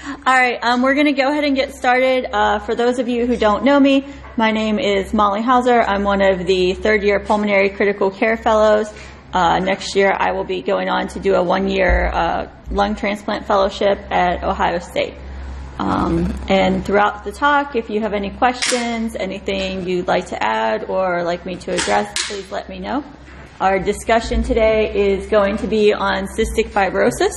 All right, we're going to go ahead and get started. For those of you who don't know me, my name is Molly Howsare. I'm one of the third-year Pulmonary Critical Care Fellows. Next year, I will be going on to do a one-year lung transplant fellowship at Ohio State. And throughout the talk, if you have any questions, anything you'd like to add or like me to address, please let me know. Our discussion today is going to be on cystic fibrosis.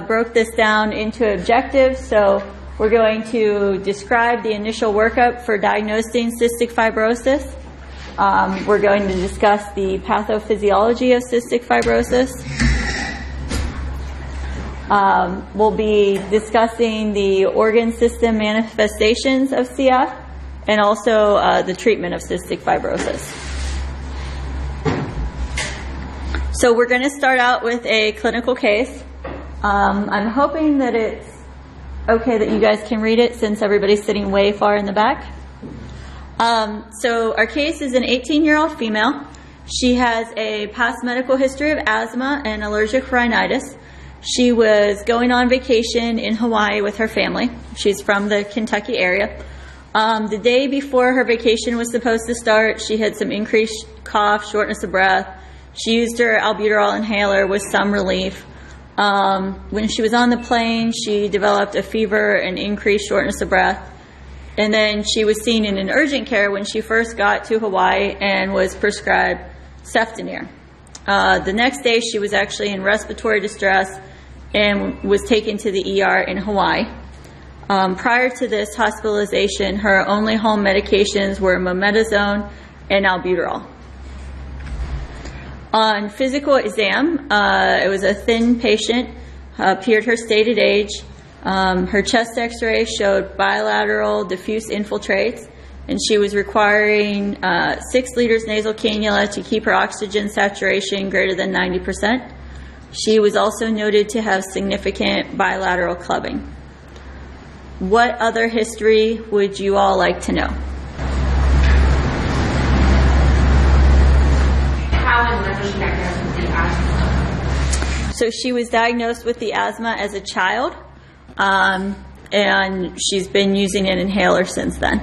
Broke this down into objectives, so we're going to describe the initial workup for diagnosing cystic fibrosis. We're going to discuss the pathophysiology of cystic fibrosis. We'll be discussing the organ system manifestations of CF and also the treatment of cystic fibrosis. So we're going to start out with a clinical case. I'm hoping that it's okay that you guys can read it since everybody's sitting way far in the back. So our case is an 18-year-old female. She has a past medical history of asthma and allergic rhinitis. She was going on vacation in Hawaii with her family. She's from the Kentucky area. The day before her vacation was supposed to start, she had some increased cough, shortness of breath. She used her albuterol inhaler with some relief. When she was on the plane, she developed a fever and increased shortness of breath. And then she was seen in an urgent care when she first got to Hawaii and was prescribed Ceftonir. The next day, she was actually in respiratory distress and was taken to the ER in Hawaii. Prior to this hospitalization, her only home medications were mometasone and albuterol. On physical exam, it was a thin patient, appeared her stated age. Her chest x-ray showed bilateral diffuse infiltrates, and she was requiring 6 liters nasal cannula to keep her oxygen saturation greater than 90%. She was also noted to have significant bilateral clubbing. What other history would you all like to know? So she was diagnosed with the asthma as a child, and she's been using an inhaler since then.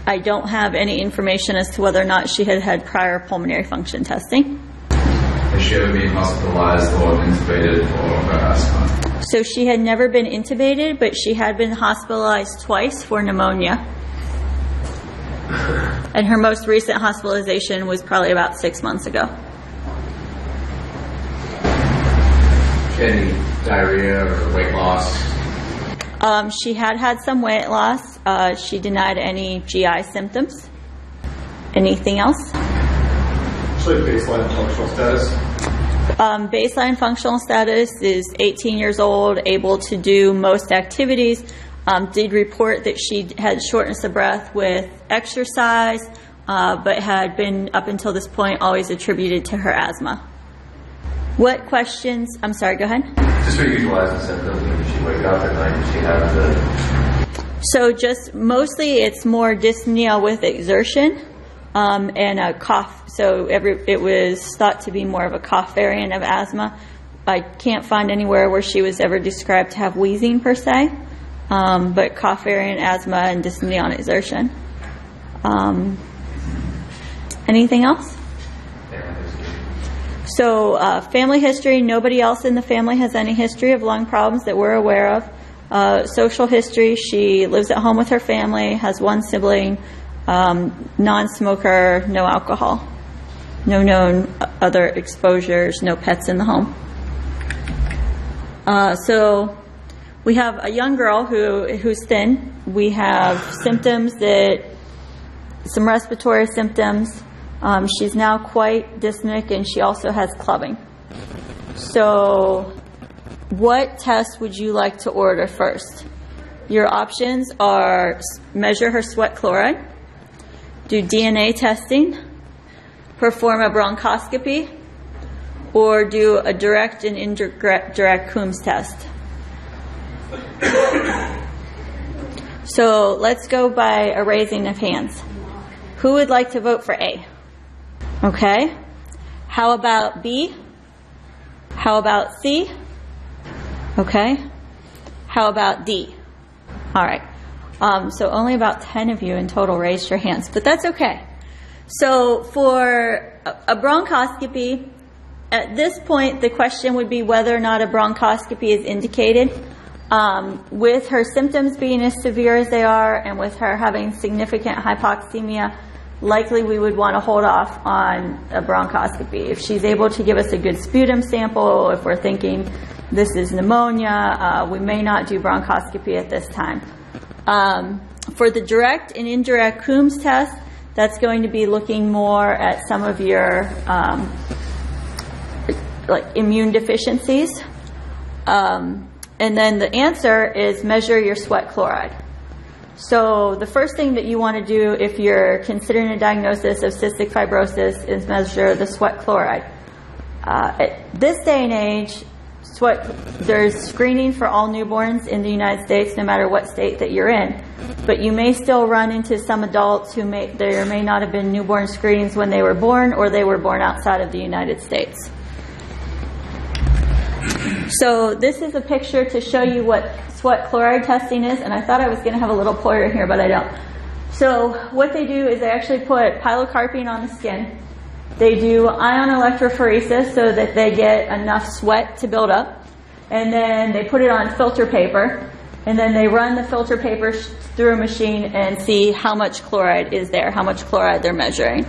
I don't have any information as to whether or not she had had prior pulmonary function testing. Has she ever been hospitalized or intubated for her asthma? So she had never been intubated, but she had been hospitalized twice for pneumonia. And her most recent hospitalization was probably about 6 months ago. Any diarrhea or weight loss? She had some weight loss. She denied any GI symptoms. Anything else? Actually, baseline functional status? Baseline functional status is 18 years old, able to do most activities. Did report that she had shortness of breath with exercise, but had been, up until this point, always attributed to her asthma. What questions? I'm sorry, go ahead. Just visualize the symptoms. Did she wake up at night? Did she have the... So just mostly it's more dyspnea with exertion and a cough. So it was thought to be more of a cough variant of asthma. I can't find anywhere where she was ever described to have wheezing per se, but cough variant asthma and dyspnea on exertion. Anything else? So family history, nobody else in the family has any history of lung problems that we're aware of. Social history, she lives at home with her family, has one sibling, non-smoker, no alcohol, no known other exposures, no pets in the home. So we have a young girl who's thin. We have symptoms some respiratory symptoms. She's now quite dyspneic, and she also has clubbing. So what test would you like to order first? Your options are measure her sweat chloride, do DNA testing, perform a bronchoscopy, or do a direct and indirect Coombs test. So let's go by a raising of hands. Who would like to vote for A? Okay. How about B? How about C? Okay. How about D? All right. So only about 10 of you in total raised your hands, but that's okay. So for a bronchoscopy, at this point, the question would be whether or not a bronchoscopy is indicated. With her symptoms being as severe as they are and with her having significant hypoxemia, likely we would want to hold off on a bronchoscopy. If she's able to give us a good sputum sample, if we're thinking this is pneumonia, we may not do bronchoscopy at this time. For the direct and indirect Coombs test, that's going to be looking more at some of your like immune deficiencies. And then the answer is measure your sweat chloride. So the first thing that you want to do if you're considering a diagnosis of cystic fibrosis is measure the sweat chloride. At this day and age, there's screening for all newborns in the United States, no matter what state that you're in. But you may still run into some adults who there may not have been newborn screenings when they were born, or they were born outside of the United States. So this is a picture to show you what sweat chloride testing is, and I thought I was going to have a little pointer here, but I don't. So what they do is they actually put pilocarpine on the skin. They do ion electrophoresis so that they get enough sweat to build up, and then they put it on filter paper, and then they run the filter paper through a machine and see how much chloride is there, how much chloride they're measuring.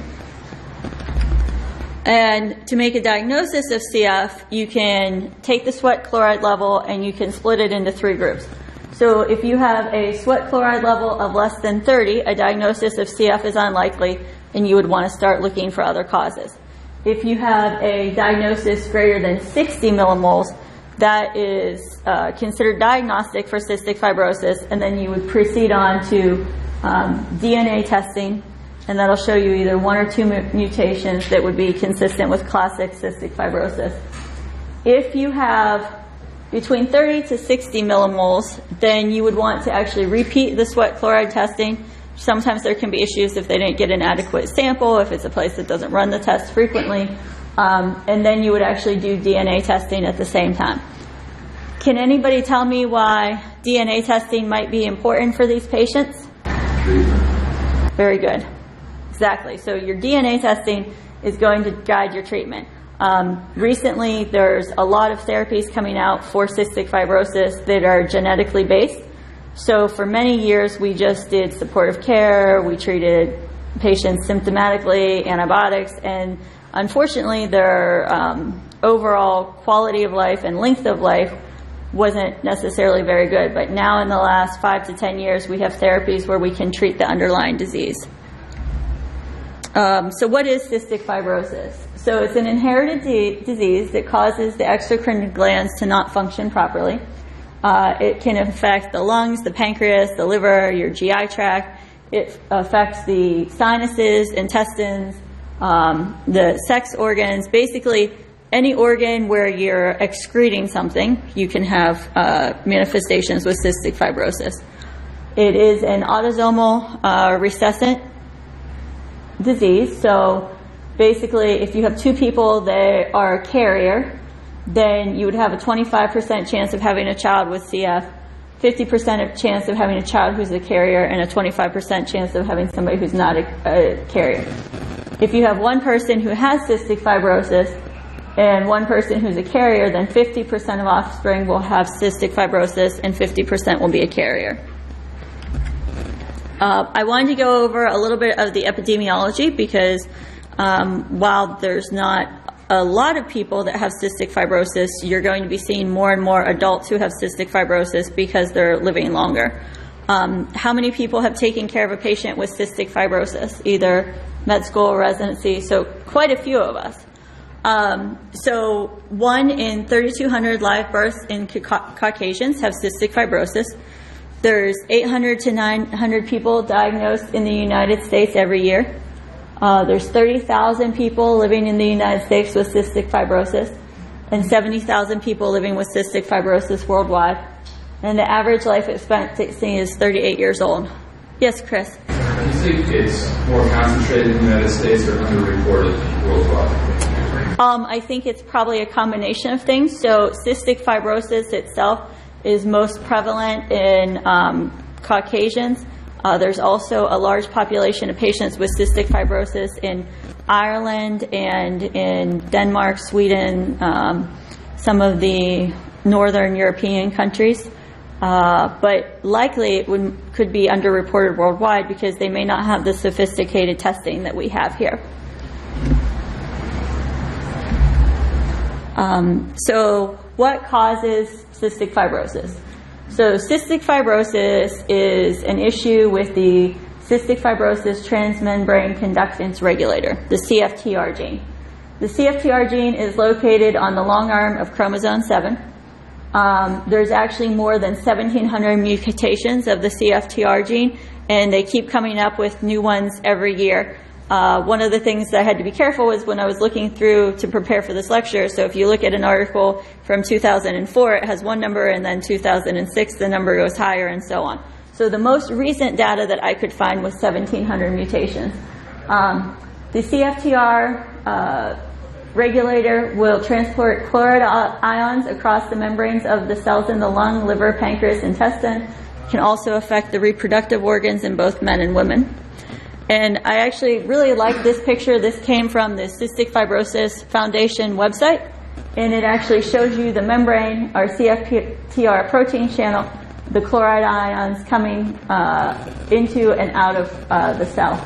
And to make a diagnosis of CF, you can take the sweat chloride level and you can split it into 3 groups. So if you have a sweat chloride level of less than 30, a diagnosis of CF is unlikely, and you would want to start looking for other causes. If you have a diagnosis greater than 60 millimoles, that is considered diagnostic for cystic fibrosis, and then you would proceed on to DNA testing, and that'll show you either 1 or 2 mutations that would be consistent with classic cystic fibrosis. If you have between 30 to 60 millimoles, then you would want to actually repeat the sweat chloride testing. Sometimes there can be issues if they didn't get an adequate sample, if it's a place that doesn't run the test frequently, and then you would actually do DNA testing at the same time. Can anybody tell me why DNA testing might be important for these patients? Very good. Exactly. So your DNA testing is going to guide your treatment. Recently, there's a lot of therapies coming out for cystic fibrosis that are genetically based. So for many years, we just did supportive care. We treated patients symptomatically, antibiotics, and unfortunately, their overall quality of life and length of life wasn't necessarily very good. But now in the last 5 to 10 years, we have therapies where we can treat the underlying disease. So what is cystic fibrosis? So it's an inherited disease that causes the exocrine glands to not function properly. It can affect the lungs, the pancreas, the liver, your GI tract. It affects the sinuses, intestines, the sex organs. Basically, any organ where you're excreting something, you can have manifestations with cystic fibrosis. It is an autosomal recessive disease. So basically, if you have 2 people that are a carrier, then you would have a 25% chance of having a child with CF, 50% chance of having a child who's a carrier, and a 25% chance of having somebody who's not a carrier. If you have one person who has cystic fibrosis and one person who's a carrier, then 50% of offspring will have cystic fibrosis and 50% will be a carrier. I wanted to go over a little bit of the epidemiology because while there's not a lot of people that have cystic fibrosis, you're going to be seeing more and more adults who have cystic fibrosis because they're living longer. How many people have taken care of a patient with cystic fibrosis, either med school or residency? So quite a few of us. So 1 in 3,200 live births in Caucasians have cystic fibrosis. There's 800 to 900 people diagnosed in the United States every year. There's 30,000 people living in the United States with cystic fibrosis and 70,000 people living with cystic fibrosis worldwide. And the average life expectancy is 38 years old. Yes, Chris? Do you think it's more concentrated in the United States or underreported worldwide? I think it's probably a combination of things. So cystic fibrosis itself is most prevalent in Caucasians. There's also a large population of patients with cystic fibrosis in Ireland and in Denmark, Sweden, some of the northern European countries. But likely it could be underreported worldwide because they may not have the sophisticated testing that we have here. So what causes cystic fibrosis? So cystic fibrosis is an issue with the cystic fibrosis transmembrane conductance regulator, the CFTR gene. The CFTR gene is located on the long arm of chromosome 7. There's actually more than 1,700 mutations of the CFTR gene, and they keep coming up with new ones every year. One of the things that I had to be careful was when I was looking through to prepare for this lecture. So if you look at an article from 2004, it has one number, and then 2006, the number goes higher, and so on. So the most recent data that I could find was 1,700 mutations. The CFTR regulator will transport chloride ions across the membranes of the cells in the lung, liver, pancreas, intestine. It can also affect the reproductive organs in both men and women. And I actually really like this picture. This came from the Cystic Fibrosis Foundation website, and it actually shows you the membrane, our CFTR protein channel, the chloride ions coming into and out of the cell.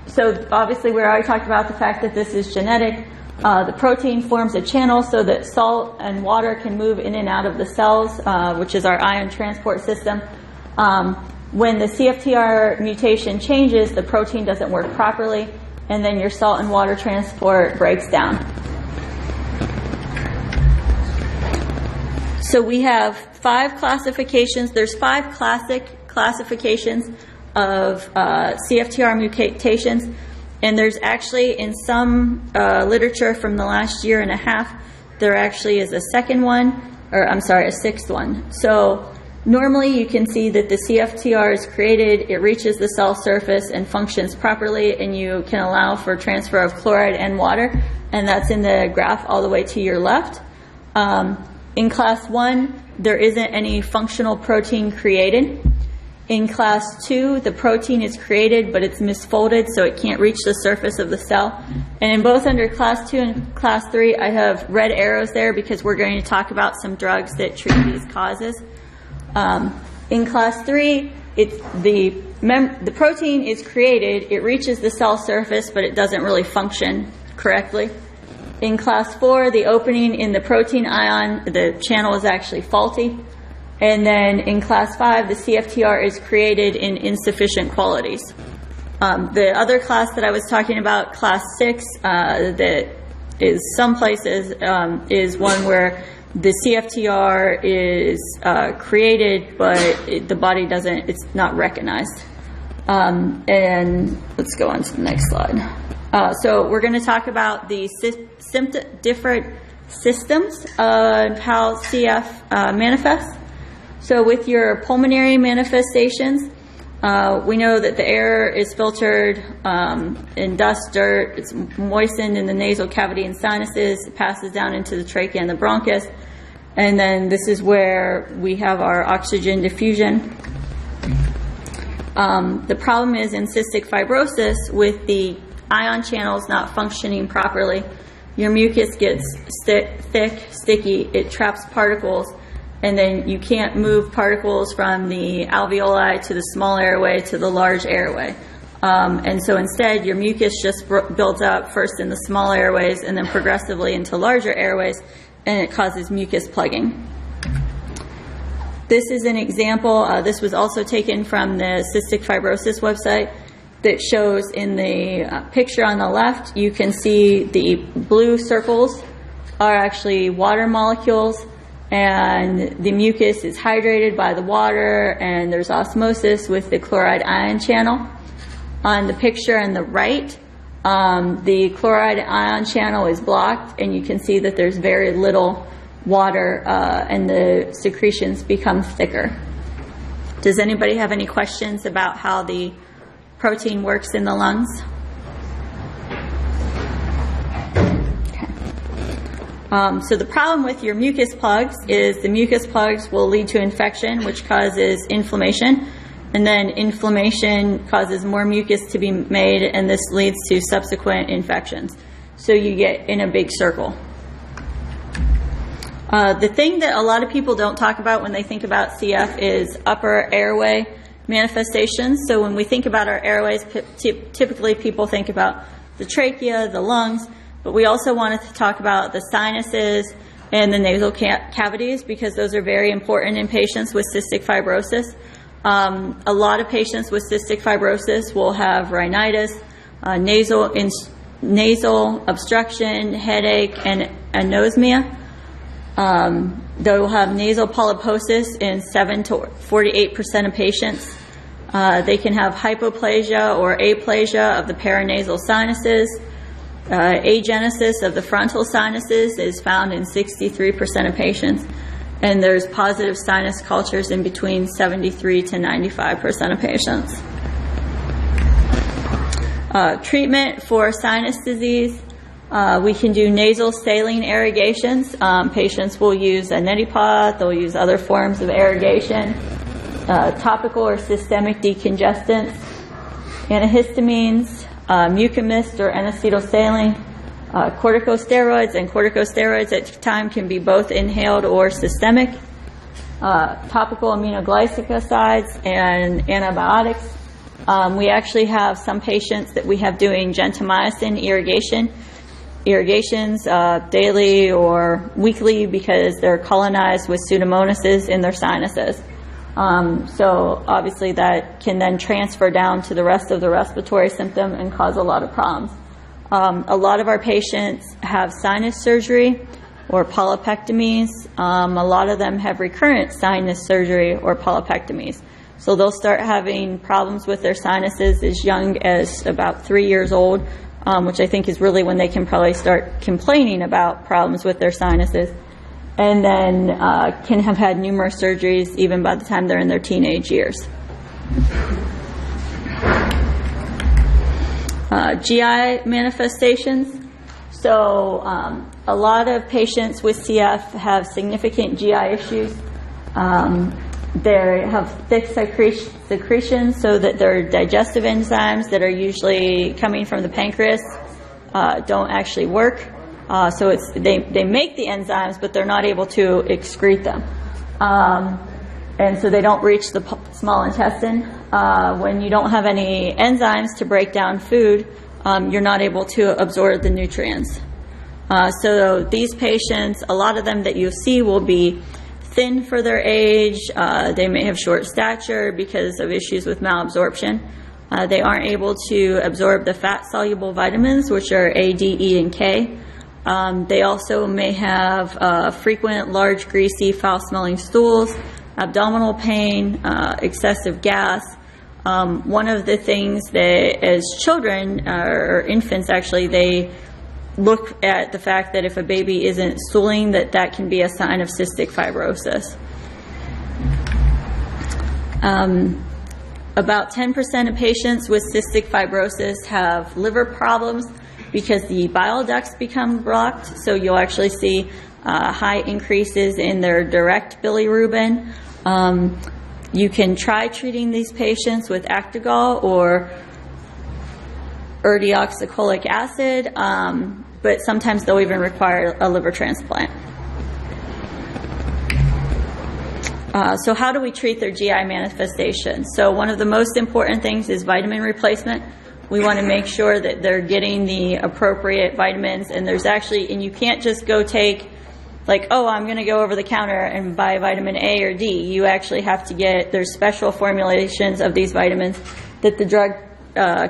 So obviously we already talked about the fact that this is genetic. The protein forms a channel so that salt and water can move in and out of the cells, which is our ion transport system. When the CFTR mutation changes, the protein doesn't work properly, and then your salt and water transport breaks down. So we have 5 classifications. There's 5 classic classifications of CFTR mutations, and there's actually in some literature from the last year and a half, there actually is a sixth one. So normally you can see that the CFTR is created, it reaches the cell surface and functions properly, and you can allow for transfer of chloride and water, and that's in the graph all the way to your left. In class 1, there isn't any functional protein created. In class 2, the protein is created, but it's misfolded, so it can't reach the surface of the cell. And in both under class 2 and class 3, I have red arrows there because we're going to talk about some drugs that treat these causes. In class 3, the protein is created, it reaches the cell surface, but it doesn't really function correctly. In class 4, the opening in the protein ion, the channel is actually faulty. And then in class 5, the CFTR is created in insufficient qualities. The other class that I was talking about, class 6, that is some places, is one where the CFTR is created, but the body doesn't, it's not recognized. And let's go on to the next slide. So we're going to talk about the different systems of how CF manifests. So with your pulmonary manifestations, we know that the air is filtered in dust, dirt, it's moistened in the nasal cavity and sinuses, it passes down into the trachea and the bronchus, and then this is where we have our oxygen diffusion. The problem is in cystic fibrosis, with the ion channels not functioning properly, your mucus gets thick, sticky, it traps particles, and then you can't move particles from the alveoli to the small airway to the large airway. And so instead, your mucus just builds up first in the small airways and then progressively into larger airways, and it causes mucus plugging. This is an example. This was also taken from the Cystic Fibrosis website that shows in the picture on the left, you can see the blue circles are actually water molecules, and the mucus is hydrated by the water, and there's osmosis with the chloride ion channel. On the picture on the right, the chloride ion channel is blocked, and you can see that there's very little water, and the secretions become thicker. Does anybody have any questions about how the protein works in the lungs? So the problem with your mucus plugs is the mucus plugs will lead to infection, which causes inflammation, and then inflammation causes more mucus to be made, and this leads to subsequent infections. So you get in a big circle. The thing that a lot of people don't talk about when they think about CF is upper airway manifestations. So when we think about our airways, typically people think about the trachea, the lungs, but we also wanted to talk about the sinuses and the nasal cavities because those are very important in patients with cystic fibrosis. A lot of patients with cystic fibrosis will have rhinitis, nasal obstruction, headache, and anosmia. They'll have nasal polyposis in 7 to 48% of patients. They can have hypoplasia or aplasia of the paranasal sinuses. Agenesis of the frontal sinuses is found in 63% of patients. And there's positive sinus cultures in between 73 to 95% of patients. Treatment for sinus disease. We can do nasal saline irrigations. Patients will use a neti pot. They'll use other forms of irrigation. Topical or systemic decongestants. Antihistamines, mucomist or N-acetylsaline. Corticosteroids, and corticosteroids at time can be both inhaled or systemic. Topical aminoglycosides and antibiotics. We actually have some patients that we have doing gentamicin irrigations daily or weekly because they're colonized with pseudomonases in their sinuses. So obviously that can then transfer down to the rest of the respiratory symptom and cause a lot of problems. A lot of our patients have sinus surgery or polypectomies. A lot of them have recurrent sinus surgery or polypectomies. So they'll start having problems with their sinuses as young as about 3 years old, which I think is really when they can probably start complaining about problems with their sinuses. And then can have had numerous surgeries even by the time they're in their teenage years. GI manifestations. So a lot of patients with CF have significant GI issues. They have thick secretions so that their digestive enzymes that are usually coming from the pancreas don't actually work. So they make the enzymes, but they're not able to excrete them. And so they don't reach the small intestine. When you don't have any enzymes to break down food, you're not able to absorb the nutrients. So these patients, a lot of them that you see will be thin for their age. They may have short stature because of issues with malabsorption. They aren't able to absorb the fat-soluble vitamins, which are A, D, E, and K. They also may have frequent, large, greasy, foul-smelling stools, abdominal pain, excessive gas. One of the things that as children, or infants actually, they look at the fact that if a baby isn't stooling, that can be a sign of cystic fibrosis. About 10% of patients with cystic fibrosis have liver problems because the bile ducts become blocked, so you'll actually see high increases in their direct bilirubin. You can try treating these patients with Actigol or urdeoxycholic acid, but sometimes they'll even require a liver transplant. So how do we treat their GI manifestations? So one of the most important things is vitamin replacement. We want to make sure that they're getting the appropriate vitamins, and you can't just go take like, oh, I'm going to go over the counter and buy vitamin A or D. You actually have to there's special formulations of these vitamins that the drug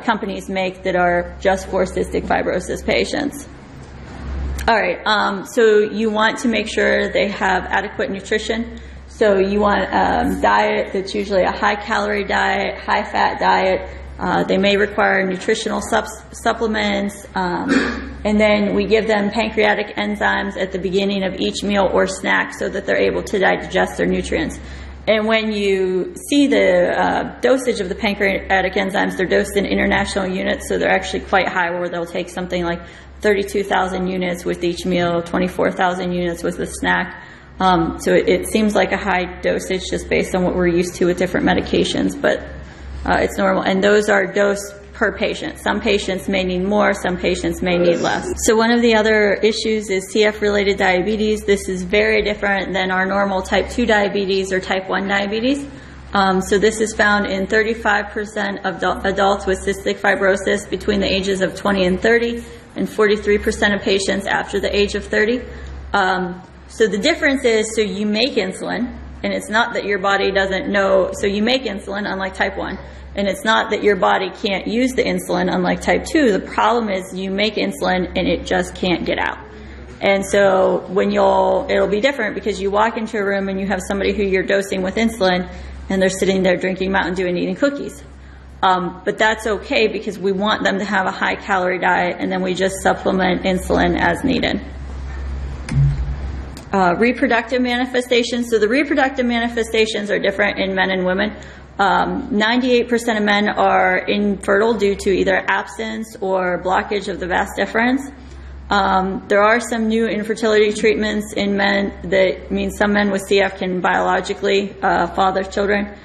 companies make that are just for cystic fibrosis patients. All right, so you want to make sure they have adequate nutrition. So you want a diet that's usually a high-calorie diet, high-fat diet. They may require nutritional supplements. And then we give them pancreatic enzymes at the beginning of each meal or snack so that they're able to digest their nutrients. And when you see the dosage of the pancreatic enzymes, they're dosed in international units, so they're actually quite high, where they'll take something like 32,000 units with each meal, 24,000 units with a snack. So it seems like a high dosage just based on what we're used to with different medications, but it's normal. And those are dosed per patient. Some patients may need more, some patients may need less. So one of the other issues is CF-related diabetes. This is very different than our normal type 2 diabetes or type 1 diabetes. So this is found in 35% of adults with cystic fibrosis between the ages of 20 and 30, and 43% of patients after the age of 30. So the difference is, so you make insulin, and it's not that your body doesn't know, so you make insulin, unlike type 1, and it's not that your body can't use the insulin, unlike type 2. The problem is you make insulin and it just can't get out. And so it'll be different because you walk into a room and you have somebody who you're dosing with insulin, and they're sitting there drinking Mountain Dew and eating cookies. But that's okay because we want them to have a high calorie diet, and then we just supplement insulin as needed. Reproductive manifestations. So the reproductive manifestations are different in men and women. 98% of men are infertile due to either absence or blockage of the vas deferens. There are some new infertility treatments in men that means some men with CF can biologically father children.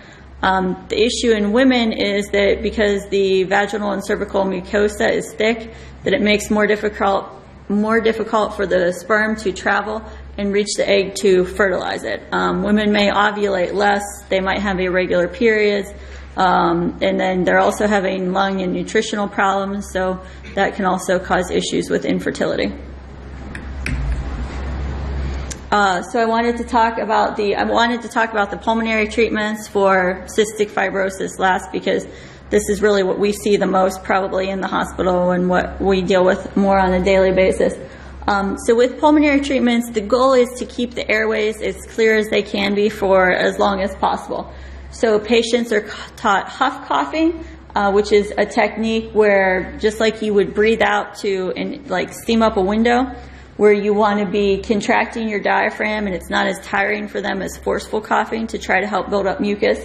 The issue in women is that because the vaginal and cervical mucosa is thick, that it makes more difficult for the sperm to travel and reach the egg to fertilize it. Women may ovulate less, they might have irregular periods, and then they're also having lung and nutritional problems, so that can also cause issues with infertility. So I wanted to talk about the pulmonary treatments for cystic fibrosis last, because this is really what we see the most probably in the hospital and what we deal with more on a daily basis. So with pulmonary treatments, the goal is to keep the airways as clear as they can be for as long as possible. So patients are taught huff coughing, which is a technique where just like you would breathe out to like steam up a window, where you want to be contracting your diaphragm and it's not as tiring for them as forceful coughing to try to help build up mucus.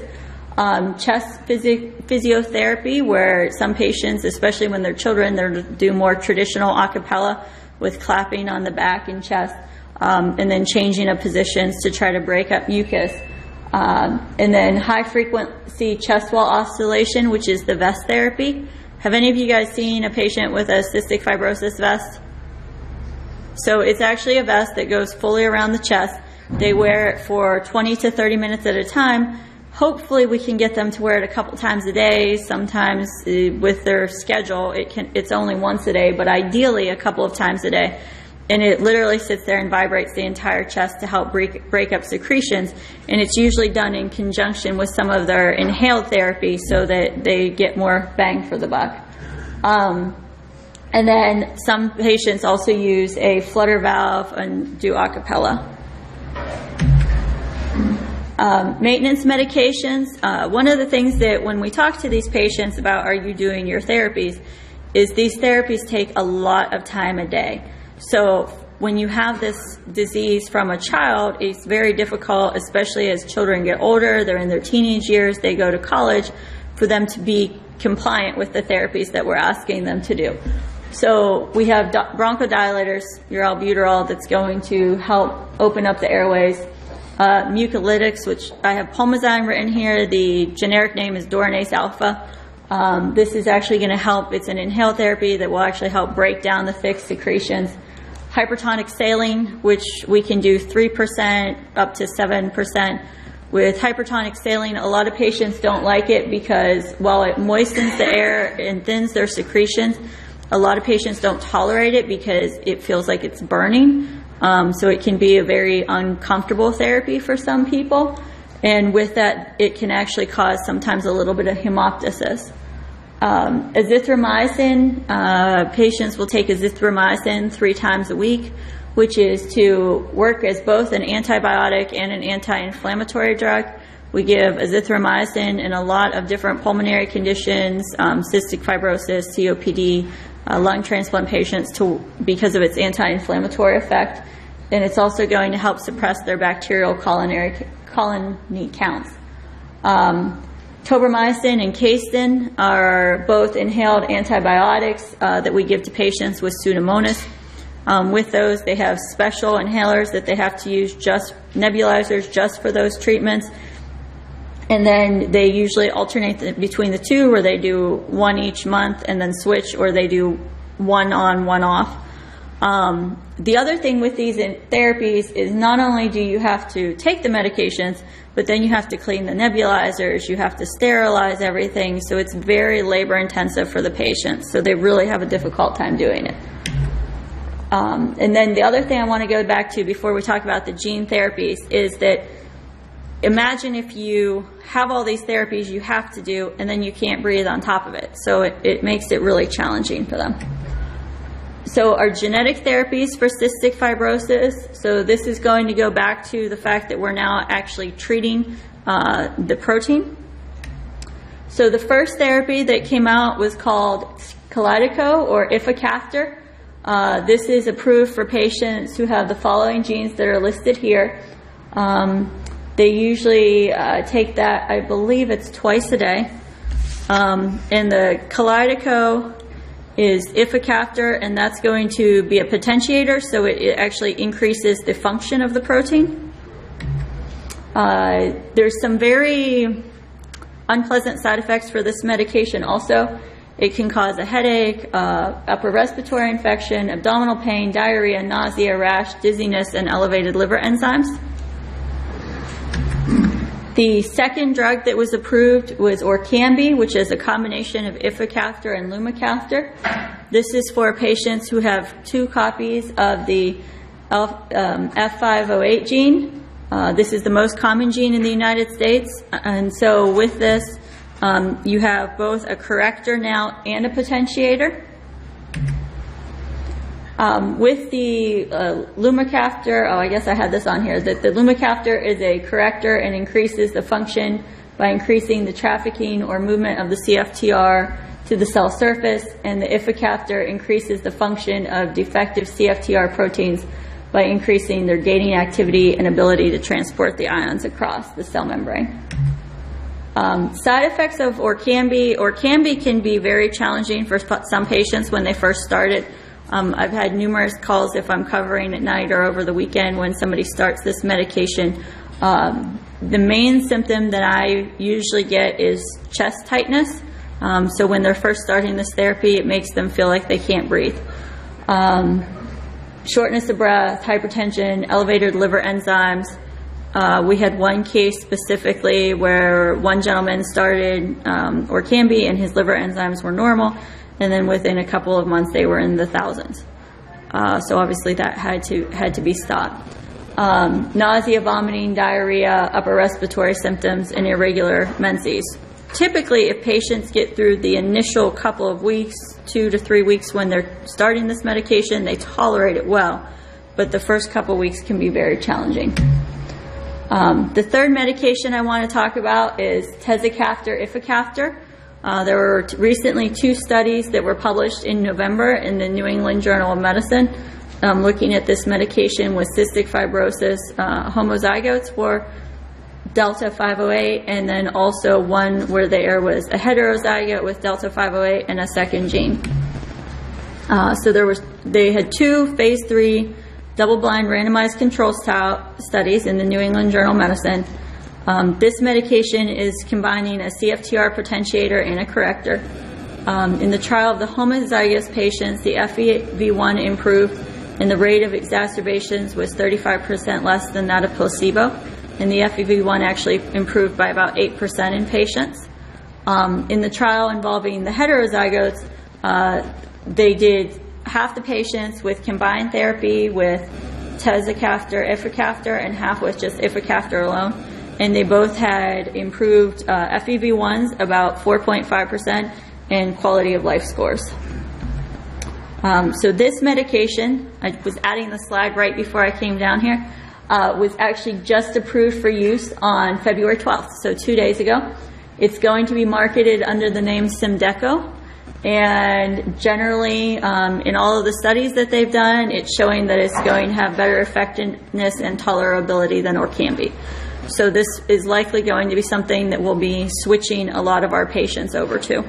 Chest physiotherapy, where some patients, especially when they're children, they do more traditional a cappella with clapping on the back and chest, and then changing of positions to try to break up mucus. And then high frequency chest wall oscillation, which is the vest therapy. Have any of you guys seen a patient with a cystic fibrosis vest? So it's actually a vest that goes fully around the chest. They wear it for 20 to 30 minutes at a time. Hopefully we can get them to wear it a couple times a day. Sometimes with their schedule, it's only once a day, but ideally a couple of times a day. And it literally sits there and vibrates the entire chest to help break up secretions. And it's usually done in conjunction with some of their inhaled therapy so that they get more bang for the buck. And then some patients also use a flutter valve and do a cappella. Maintenance medications. One of the things that when we talk to these patients about are you doing your therapies is these therapies take a lot of time a day. So when you have this disease from a child, it's very difficult, especially as children get older, they're in their teenage years, they go to college, for them to be compliant with the therapies that we're asking them to do. So we have bronchodilators, your albuterol, that's going to help open up the airways. Mucolytics, which I have Pulmozyme written here. The generic name is Doronase alpha. This is actually going to help. It's an inhaled therapy that will actually help break down the thick secretions. Hypertonic saline, which we can do 3% up to 7%. With hypertonic saline, a lot of patients don't like it because while it moistens the air and thins their secretions, a lot of patients don't tolerate it because it feels like it's burning. So it can be a very uncomfortable therapy for some people. And with that, it can actually cause sometimes a little bit of hemoptysis. Azithromycin, patients will take azithromycin 3 times a week, which is to work as both an antibiotic and an anti-inflammatory drug. We give azithromycin in a lot of different pulmonary conditions, cystic fibrosis, COPD, lung transplant patients because of its anti-inflammatory effect. And it's also going to help suppress their bacterial colony counts. Tobramycin and casein are both inhaled antibiotics that we give to patients with Pseudomonas. With those, they have special inhalers that they have to use, just nebulizers just for those treatments. And then they usually alternate between the two, where they do one each month and then switch, or they do one on, one off. The other thing with these therapies is not only do you have to take the medications, but then you have to clean the nebulizers, you have to sterilize everything, so it's very labor intensive for the patients, so they really have a difficult time doing it. And then the other thing I want to go back to before we talk about the gene therapies is that imagine if you have all these therapies you have to do and then you can't breathe on top of it, so it makes it really challenging for them. So our genetic therapies for cystic fibrosis, so this is going to go back to the fact that we're now actually treating the protein. So the first therapy that came out was called Chloride or Ivacaftor. This is approved for patients who have the following genes that are listed here. They usually take that, I believe it's twice a day. And the Chloride is Ivacaftor, and that's going to be a potentiator, so it actually increases the function of the protein. There's some very unpleasant side effects for this medication also. It can cause a headache, upper respiratory infection, abdominal pain, diarrhea, nausea, rash, dizziness, and elevated liver enzymes. The second drug that was approved was Orkambi, which is a combination of Ivacaftor and lumacaftor. This is for patients who have 2 copies of the F508 gene. This is the most common gene in the United States, and so with this, you have both a corrector now and a potentiator. With the lumacaftor, I guess I had this on here, that the lumacaftor is a corrector and increases the function by increasing the trafficking or movement of the CFTR to the cell surface, and the Ivacaftor increases the function of defective CFTR proteins by increasing their gating activity and ability to transport the ions across the cell membrane. Side effects of Orkambi can be very challenging for some patients when they first start it. I've had numerous calls if I'm covering at night or over the weekend when somebody starts this medication. The main symptom that I usually get is chest tightness. So when they're first starting this therapy, it makes them feel like they can't breathe. Shortness of breath, hypertension, elevated liver enzymes. We had one case specifically where one gentleman started Orkambi and his liver enzymes were normal, and then within a couple of months they were in the thousands. So obviously that had to be stopped. Nausea, vomiting, diarrhea, upper respiratory symptoms, and irregular menses. Typically, if patients get through the initial couple of weeks, 2 to 3 weeks when they're starting this medication, they tolerate it well, but the first couple of weeks can be very challenging. The third medication I want to talk about is tezacaftor Ivacaftor. There were recently 2 studies that were published in November in the New England Journal of Medicine looking at this medication with cystic fibrosis homozygotes for Delta 508, and then also one where there was a heterozygote with Delta 508 and a second gene. So they had 2 phase 3 double-blind randomized control studies in the New England Journal of Medicine. This medication is combining a CFTR potentiator and a corrector. In the trial of the homozygous patients, the FEV1 improved, and the rate of exacerbations was 35% less than that of placebo, and the FEV1 actually improved by about 8% in patients. In the trial involving the heterozygotes, they did half the patients with combined therapy with tezacaftor Ivacaftor and half with just Ivacaftor alone, and they both had improved FEV1s about 4.5% and quality of life scores. So this medication, I was adding the slide right before I came down here, was actually just approved for use on February 12th, so 2 days ago. It's going to be marketed under the name Symdeko, and generally in all of the studies that they've done, it's showing that it's going to have better effectiveness and tolerability than Orkambi. So this is likely going to be something that we'll be switching a lot of our patients over to.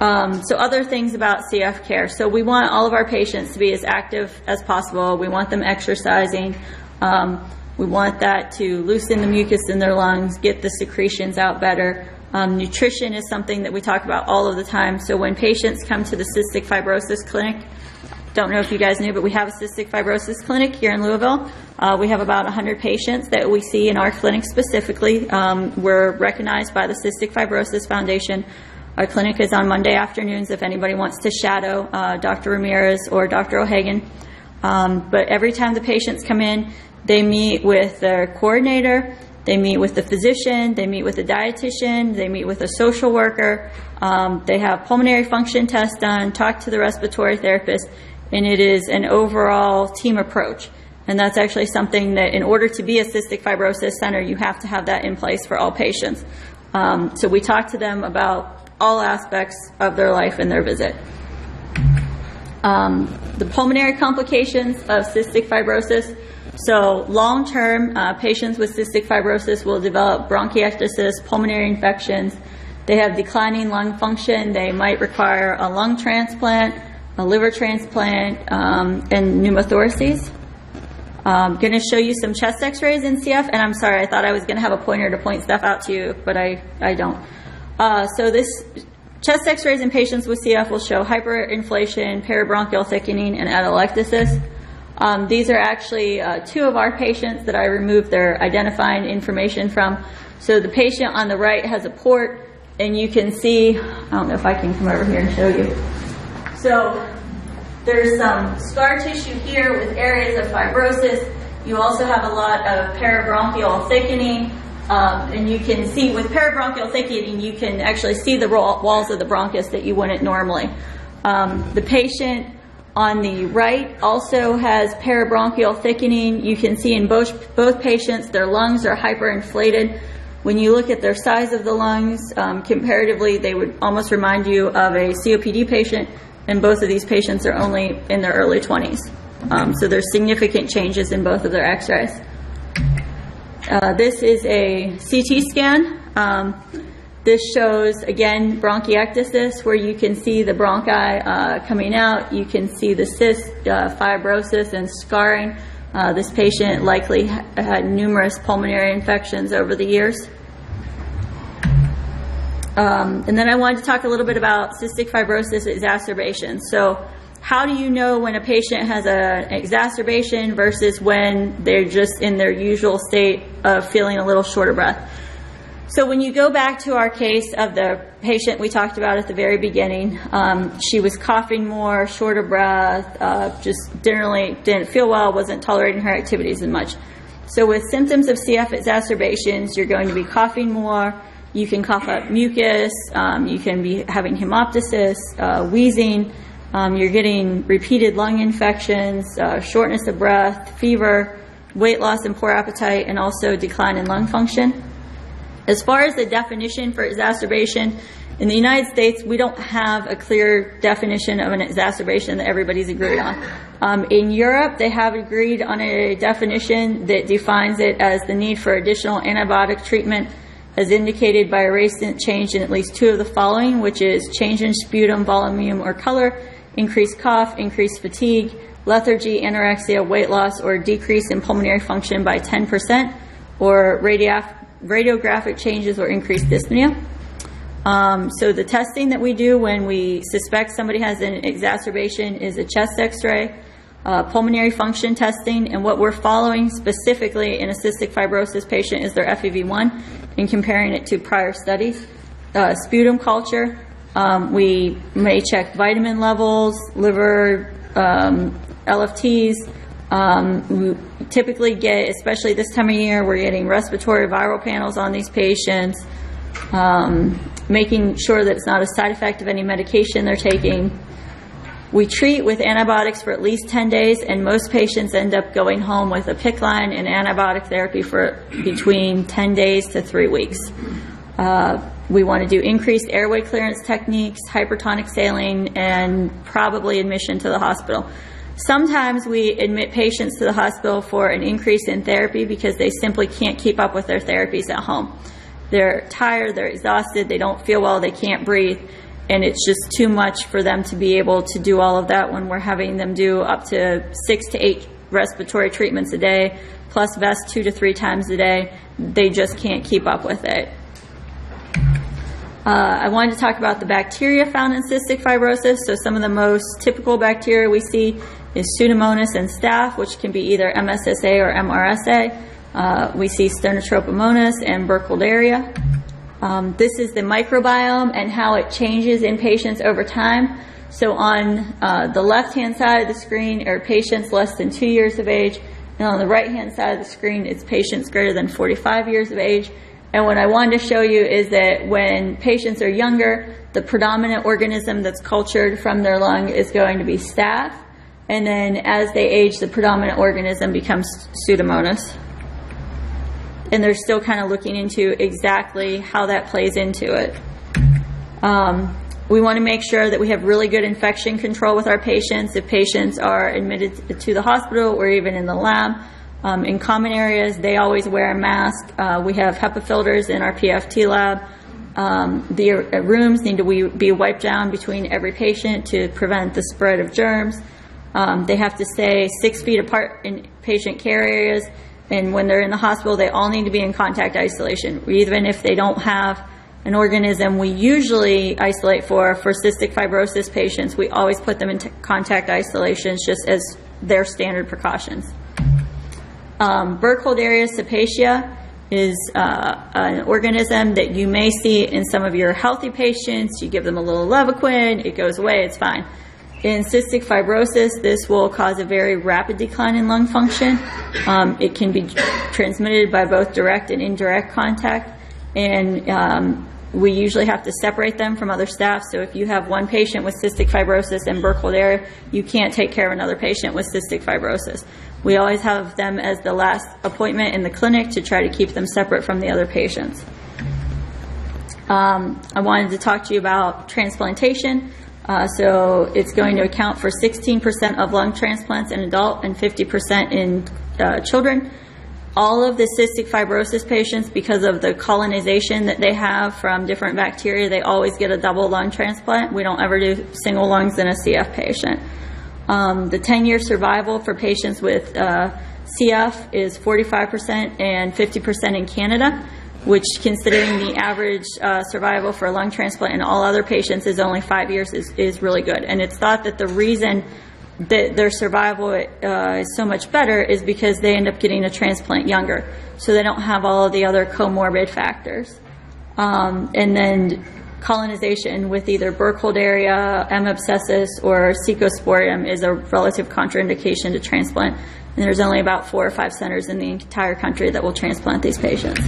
So other things about CF care. So we want all of our patients to be as active as possible. We want them exercising. We want that to loosen the mucus in their lungs, get the secretions out better. Nutrition is something that we talk about all of the time. So when patients come to the cystic fibrosis clinic, don't know if you guys knew, but we have a cystic fibrosis clinic here in Louisville. We have about 100 patients that we see in our clinic specifically. We're recognized by the Cystic Fibrosis Foundation. Our clinic is on Monday afternoons if anybody wants to shadow Dr. Ramirez or Dr. O'Hagan. But every time the patients come in, they meet with their coordinator, they meet with the physician, they meet with the dietitian, they meet with a social worker, they have pulmonary function tests done, talk to the respiratory therapist, and it is an overall team approach. And that's actually something that in order to be a cystic fibrosis center, you have to have that in place for all patients. So we talk to them about all aspects of their life and their visit. The pulmonary complications of cystic fibrosis. So long-term, patients with cystic fibrosis will develop bronchiectasis, pulmonary infections. They have declining lung function. They might require a lung transplant, a liver transplant, and pneumothoraces. I'm going to show you some chest x-rays in CF, and I'm sorry, I thought I was going to have a pointer to point stuff out to you, but I don't. So this chest x-rays in patients with CF will show hyperinflation, parabronchial thickening, and atelectasis. These are actually two of our patients that I removed their identifying information from. So the patient on the right has a port, and you can see, I don't know if I can come over here and show you. So there's some scar tissue here with areas of fibrosis. You also have a lot of parabronchial thickening. And you can see with parabronchial thickening, you can actually see the walls of the bronchus that you wouldn't normally. The patient on the right also has parabronchial thickening. You can see in both patients, their lungs are hyperinflated. When you look at their size of the lungs, comparatively, they would almost remind you of a COPD patient, and both of these patients are only in their early 20s. So there's significant changes in both of their x-rays. This is a CT scan. This shows, again, bronchiectasis, where you can see the bronchi coming out. You can see the cyst, fibrosis, and scarring. This patient likely had numerous pulmonary infections over the years. And then I wanted to talk a little bit about cystic fibrosis exacerbation. So how do you know when a patient has an exacerbation versus when they're just in their usual state of feeling a little short of breath? So when you go back to our case of the patient we talked about at the very beginning, she was coughing more, short of breath, just generally didn't feel well, wasn't tolerating her activities as much. So with symptoms of CF exacerbations, you're going to be coughing more, you can cough up mucus, you can be having hemoptysis, wheezing, you're getting repeated lung infections, shortness of breath, fever, weight loss and poor appetite, and also decline in lung function. As far as the definition for exacerbation, in the United States, we don't have a clear definition of an exacerbation that everybody's agreed on. In Europe, they have agreed on a definition that defines it as the need for additional antibiotic treatment as indicated by a recent change in at least two of the following, which is change in sputum, volume, or color, increased cough, increased fatigue, lethargy, anorexia, weight loss, or decrease in pulmonary function by 10%, or radiographic changes or increased dyspnea. So the testing that we do when we suspect somebody has an exacerbation is a chest x-ray, pulmonary function testing, and what we're following specifically in a cystic fibrosis patient is their FEV1 and comparing it to prior studies. Sputum culture, we may check vitamin levels, liver, LFTs. We typically get, especially this time of year, we're getting respiratory viral panels on these patients, making sure that it's not a side effect of any medication they're taking. We treat with antibiotics for at least 10 days, and most patients end up going home with a PICC line and antibiotic therapy for between 10 days to 3 weeks. We want to do increased airway clearance techniques, hypertonic saline, and probably admission to the hospital. Sometimes we admit patients to the hospital for an increase in therapy because they simply can't keep up with their therapies at home. They're tired, they're exhausted, they don't feel well, they can't breathe, and it's just too much for them to be able to do all of that when we're having them do up to 6 to 8 respiratory treatments a day, plus vests 2 to 3 times a day. They just can't keep up with it. I wanted to talk about the bacteria found in cystic fibrosis. So some of the most typical bacteria we see is Pseudomonas and staph, which can be either MSSA or MRSA. We see Sternotropomonas and Burkholderia. This is the microbiome and how it changes in patients over time. So on the left-hand side of the screen are patients less than 2 years of age, and on the right-hand side of the screen it's patients greater than 45 years of age. And what I wanted to show you is that when patients are younger, the predominant organism that's cultured from their lung is going to be staph, and then as they age, the predominant organism becomes Pseudomonas. And they're still kind of looking into exactly how that plays into it. We want to make sure that we have really good infection control with our patients. If patients are admitted to the hospital or even in the lab, in common areas, they always wear a mask. We have HEPA filters in our PFT lab. The rooms need to be wiped down between every patient to prevent the spread of germs. They have to stay 6 feet apart in patient care areas. And when they're in the hospital, they all need to be in contact isolation. Even if they don't have an organism we usually isolate for cystic fibrosis patients, we always put them in contact isolations just as their standard precautions. Burkholderia Cepacia is an organism that you may see in some of your healthy patients. You give them a little Levaquin, it goes away, it's fine. In cystic fibrosis, this will cause a very rapid decline in lung function. It can be transmitted by both direct and indirect contact, and we usually have to separate them from other staff. So if you have one patient with cystic fibrosis and Burkholderia, you can't take care of another patient with cystic fibrosis. We always have them as the last appointment in the clinic to try to keep them separate from the other patients. I wanted to talk to you about transplantation. So it's going to account for 16% of lung transplants in adult and 50% in children. All of the cystic fibrosis patients, because of the colonization that they have from different bacteria, they always get a double lung transplant. We don't ever do single lungs in a CF patient. The 10-year survival for patients with CF is 45% and 50% in Canada, which, considering the average survival for a lung transplant in all other patients is only 5 years, is really good. And it's thought that the reason that their survival is so much better is because they end up getting a transplant younger, so they don't have all of the other comorbid factors. And then colonization with either Burkholderia, M. abscessus, or Cecosporium is a relative contraindication to transplant. And there's only about 4 or 5 centers in the entire country that will transplant these patients.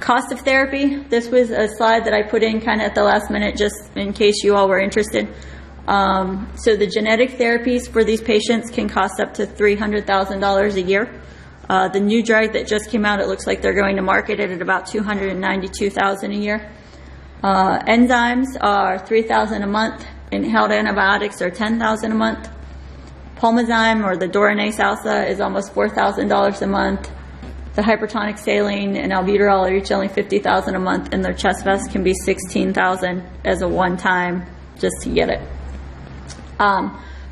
Cost of therapy. This was a slide that I put in kind of at the last minute just in case you all were interested. So the genetic therapies for these patients can cost up to $300,000 a year. The new drug that just came out, it looks like they're going to market it at about $292,000 a year. Enzymes are $3,000 a month. Inhaled antibiotics are $10,000 a month. Pulmozyme, or the Doronase alsa, is almost $4,000 a month. The hypertonic saline and albuterol are each only $50,000 a month, and their chest vest can be $16,000 as a one-time just to get it.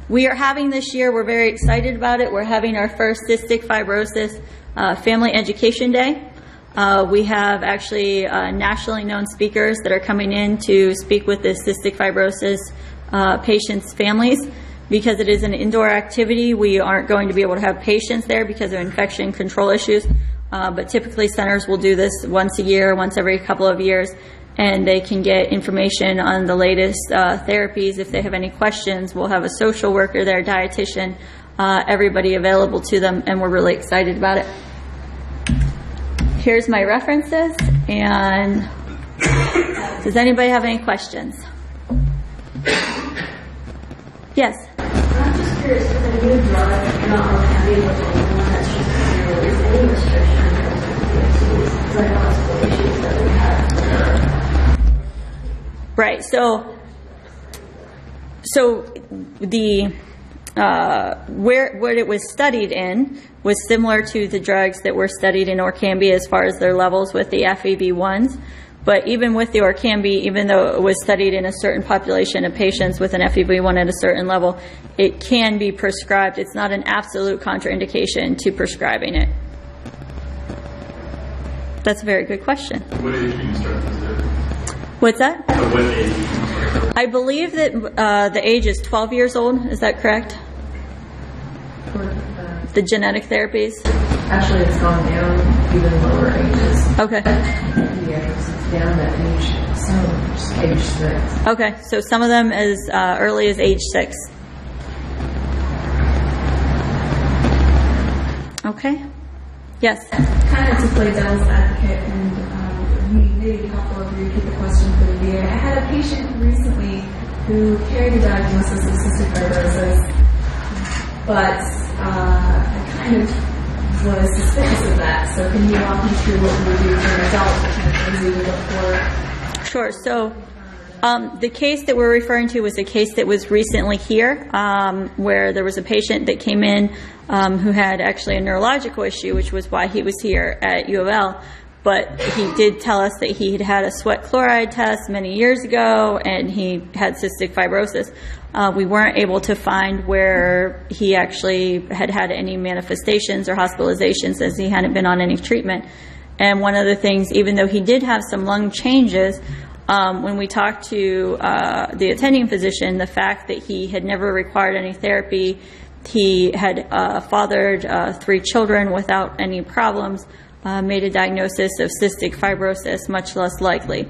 We are having this year, we're very excited about it, we're having our first Cystic Fibrosis Family Education Day. We have actually nationally known speakers that are coming in to speak with the cystic fibrosis patients' families. Because it is an indoor activity, we aren't going to be able to have patients there because of infection control issues. But typically centers will do this once a year, once every couple of years, and they can get information on the latest therapies. If they have any questions, we'll have a social worker there, dietitian, everybody available to them, and we're really excited about it. Here's my references, and does anybody have any questions? Yes? I'm just curious, with a new drug, not Orkambi, but the one that's just zero, is any restriction to diagnostic issues that we have? Right. So what it was studied in was similar to the drugs that were studied in Orkambi as far as their levels with the FEV1s. But even with the Orkambi, even though it was studied in a certain population of patients with an FEV1 at a certain level, it can be prescribed. It's not an absolute contraindication to prescribing it. That's a very good question. What age can you start this? What's that? At what age can you start? I believe that the age is 12 years old. Is that correct? The genetic therapies? Actually, it's gone down even lower ages. Okay. Pediatrics, it's down that age, some age 6. Okay, so some of them as early as age 6. Okay. Yes? Kind of to play devil's advocate, and maybe helpful if you repeat the question for the VA. I had a patient recently who carried a diagnosis of cystic fibrosis, but I kind of was suspicious of that. So can you walk me through what we would do for an adult, what kind of things we would look for? Sure. So the case that we're referring to was a case that was recently here, where there was a patient that came in who had actually a neurological issue, which was why he was here at U of L. But he did tell us that he had a sweat chloride test many years ago, and he had cystic fibrosis. We weren't able to find where he actually had any manifestations or hospitalizations, as he hadn't been on any treatment. And one of the things, even though he did have some lung changes, when we talked to the attending physician, the fact that he had never required any therapy, he had fathered 3 children without any problems, made a diagnosis of cystic fibrosis much less likely.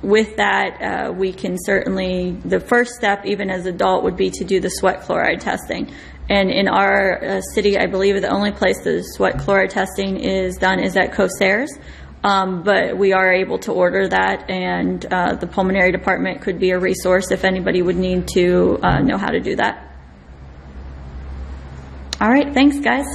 With that, we can certainly, the first step, even as an adult, would be to do the sweat chloride testing. And in our city, I believe the only place the sweat chloride testing is done is at Howsare. But we are able to order that, and the pulmonary department could be a resource if anybody would need to know how to do that. All right, thanks, guys.